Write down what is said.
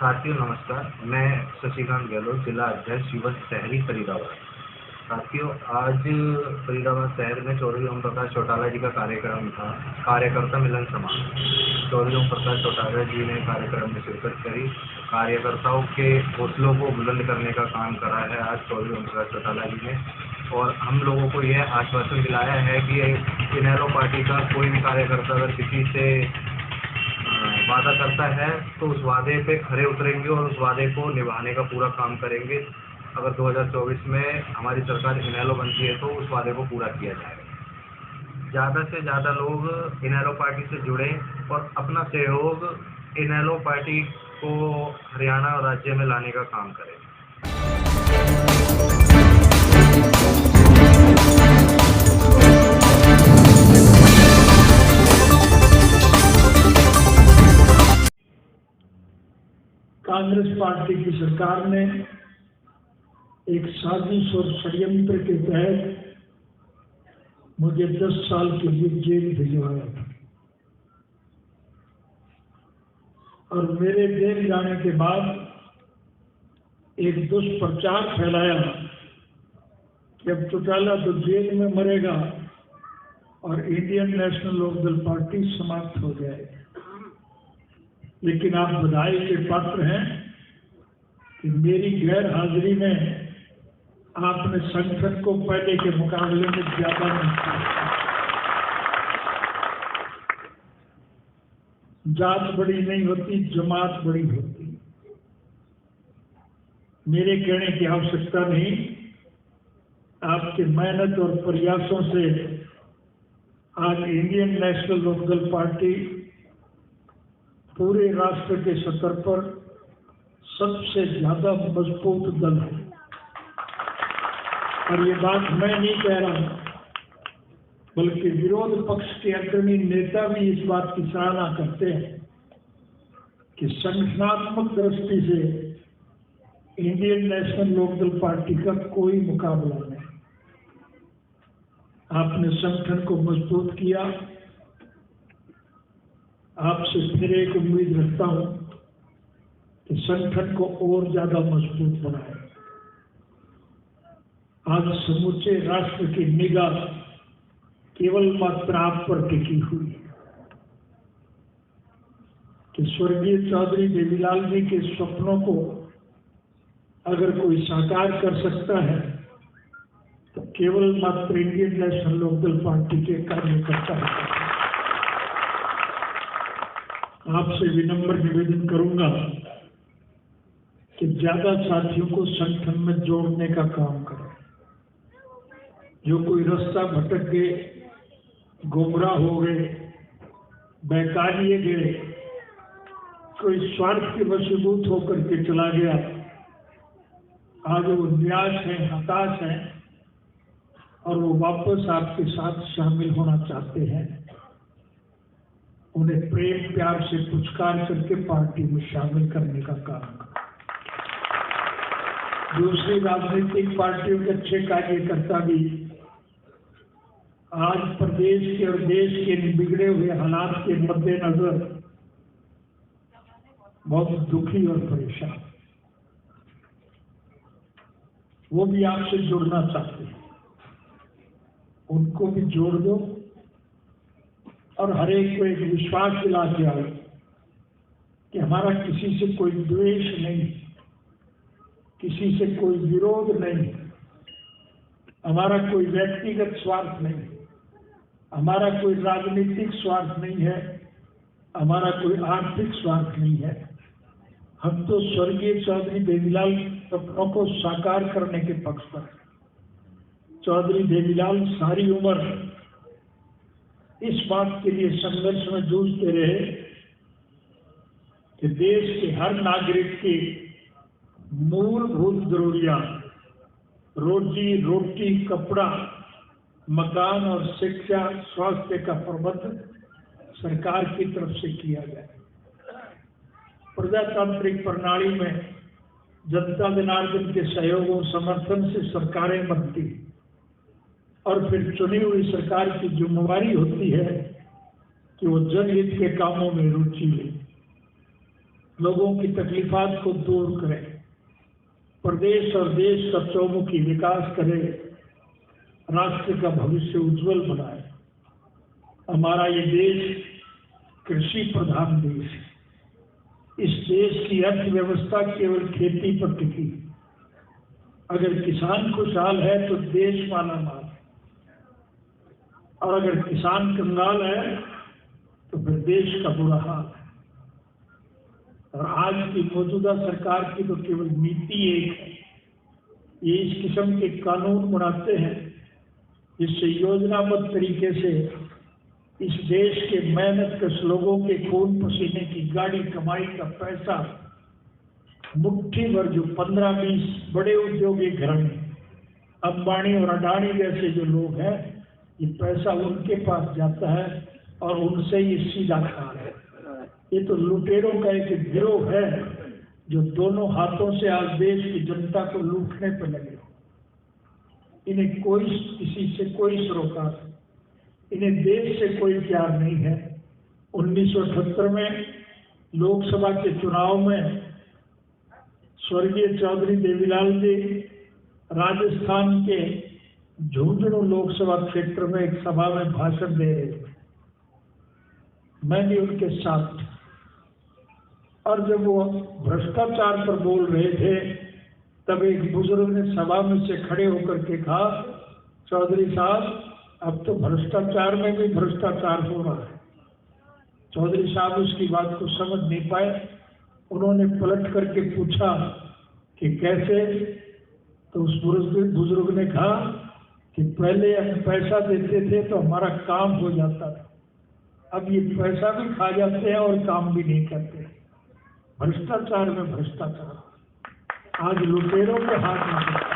साथियों नमस्कार, मैं शशिकांत गहलोत, जिला अध्यक्ष युवक शहरी फरीदाबाद। साथियों, आज फरीदाबाद शहर में चौधरी ओम प्रकाश चौटाला जी का कार्यक्रम था, कार्यकर्ता मिलन समारोह। चौधरी ओम प्रकाश चौटाला जी ने कार्यक्रम में शिरकत करी, कार्यकर्ताओं के हौसलों को बुलंद करने का काम करा है आज चौधरी ओम प्रकाश चौटाला जी ने। और हम लोगों को यह आश्वासन दिलाया है कि इनेलो पार्टी का कोई भी कार्यकर्ता अगर किसी से वादा करता है तो उस वादे पे खरे उतरेंगे और उस वादे को निभाने का पूरा काम करेंगे। अगर 2024 में हमारी सरकार इनेलो बनती है तो उस वादे को पूरा किया जाएगा। ज़्यादा से ज़्यादा लोग इनेलो पार्टी से जुड़े और अपना सहयोग इनेलो पार्टी को हरियाणा और राज्य में लाने का काम करें। कांग्रेस पार्टी की सरकार ने एक साजिश और षड्यंत्र के तहत मुझे 10 साल के लिए जेल भिजवाया था और मेरे जेल जाने के बाद एक दुष्प्रचार फैलाया कि अब चौटाला तो जेल में मरेगा और इंडियन नेशनल लोकदल पार्टी समाप्त हो जाएगी। लेकिन आप बधाई के पात्र हैं कि मेरी गैर हाजिरी में आपने संगठन को पहले के मुकाबले में ज्यादा नुकसान। जात बड़ी नहीं होती, जमात बड़ी होती। मेरे कहने की आवश्यकता नहीं, आपके मेहनत और प्रयासों से आज इंडियन नेशनल लोकदल पार्टी पूरे राष्ट्र के स्तर पर सबसे ज्यादा मजबूत दल है। और ये बात मैं नहीं कह रहा, बल्कि विरोध पक्ष के अग्रणी नेता भी इस बात की सराहना करते हैं कि संगठनात्मक दृष्टि से इंडियन नेशनल लोकदल पार्टी का कोई मुकाबला नहीं। आपने संगठन को मजबूत किया। आपसे फिर एक उम्मीद रखता हूं कि संगठन को और ज्यादा मजबूत बनाए। आज समूचे राष्ट्र की निगाह केवल मात्र आप पर टिकी हुई है कि स्वर्गीय चौधरी देवीलाल जी के स्वप्नों को अगर कोई साकार कर सकता है तो केवल मात्र इंडियन नेशनल लोकदल पार्टी के कार्यकर्ता है। आपसे विनम्र निवेदन करूंगा कि ज्यादा साथियों को संगठन में जोड़ने का काम करें। जो कोई रास्ता भटक गए, गुमराह हो गए, बहकाए गए, कोई स्वार्थ के वशीभूत होकर के चला गया, आज वो निराश है, हताश है और वो वापस आपके साथ शामिल होना चाहते हैं, उन्हें प्रेम प्यार से पुचकार करके पार्टी में शामिल करने का काम करें। दूसरी राजनीतिक पार्टियों के अच्छे कार्यकर्ता भी आज प्रदेश के और देश के बिगड़े हुए हालात के मद्देनजर बहुत दुखी और परेशान, वो भी आपसे जुड़ना चाहते हैं। उनको भी जोड़ दो और हर एक को एक विश्वास दिला के आओ कि हमारा किसी से कोई द्वेष नहीं, किसी से कोई विरोध नहीं, हमारा कोई व्यक्तिगत स्वार्थ नहीं, हमारा कोई राजनीतिक स्वार्थ नहीं है, हमारा कोई आर्थिक स्वार्थ नहीं है। हम तो स्वर्गीय चौधरी देवीलाल सपनों को साकार करने के पक्ष पर। चौधरी देवीलाल सारी उम्र इस बात के लिए संघर्ष में जूझते रहे कि देश के हर नागरिक की मूलभूत जरूरियात, रोजी रोटी, कपड़ा, मकान और शिक्षा, स्वास्थ्य का प्रबंध सरकार की तरफ से किया जाए। प्रजातांत्रिक प्रणाली में जनता जनार्दन के सहयोग और समर्थन से सरकारें बनती और फिर चुनी हुई सरकार की जिम्मेवारी होती है कि वो जनहित के कामों में रुचि ले। लोगों की तकलीफात को दूर करे, प्रदेश और देश का चौमुखी विकास करे, राष्ट्र का भविष्य उज्जवल बनाए। हमारा ये देश कृषि प्रधान देश है। इस देश की अर्थव्यवस्था केवल खेती पर टिकी। अगर किसान खुशहाल है तो देश मालामाल है, और अगर किसान कंगाल है तो फिर देश का बुरा हाल है। और आज की मौजूदा सरकार की तो केवल नीति एक है, ये इस किस्म के कानून बनाते हैं जिससे योजनाबद्ध तरीके से इस देश के मेहनतकश लोगों के खून पसीने की गाड़ी कमाई का पैसा मुट्ठी भर, जो 15-20 बड़े उद्योगी घर में अंबानी और अडानी जैसे जो लोग हैं, ये पैसा उनके पास जाता है और उनसे ये सीधा खा रहे हैं। ये तो लुटेरों का एक गिरोह है जो दोनों हाथों से आज देश की जनता को लूटने पर लगे। इन्हें कोई किसी से कोई सरोकार, इन्हें देश से कोई प्यार नहीं है। 1978 में लोकसभा के चुनाव में स्वर्गीय चौधरी देवीलाल जी राजस्थान के झुंझुनू लोकसभा क्षेत्र में एक सभा में भाषण दे रहे थे। मैं भी उनके साथ था, और जब वो भ्रष्टाचार पर बोल रहे थे तब एक बुजुर्ग ने सभा में से खड़े होकर के कहा, चौधरी साहब, अब तो भ्रष्टाचार में भी भ्रष्टाचार हो रहा है। चौधरी साहब उसकी बात को समझ नहीं पाए। उन्होंने पलट करके पूछा कि कैसे? तो उस बुजुर्ग ने कहा कि पहले हम पैसा देते थे तो हमारा काम हो जाता था, अब ये पैसा भी खा जाते हैं और काम भी नहीं करते। भ्रष्टाचार में भ्रष्टाचार आज लुटेरों के हाथ में।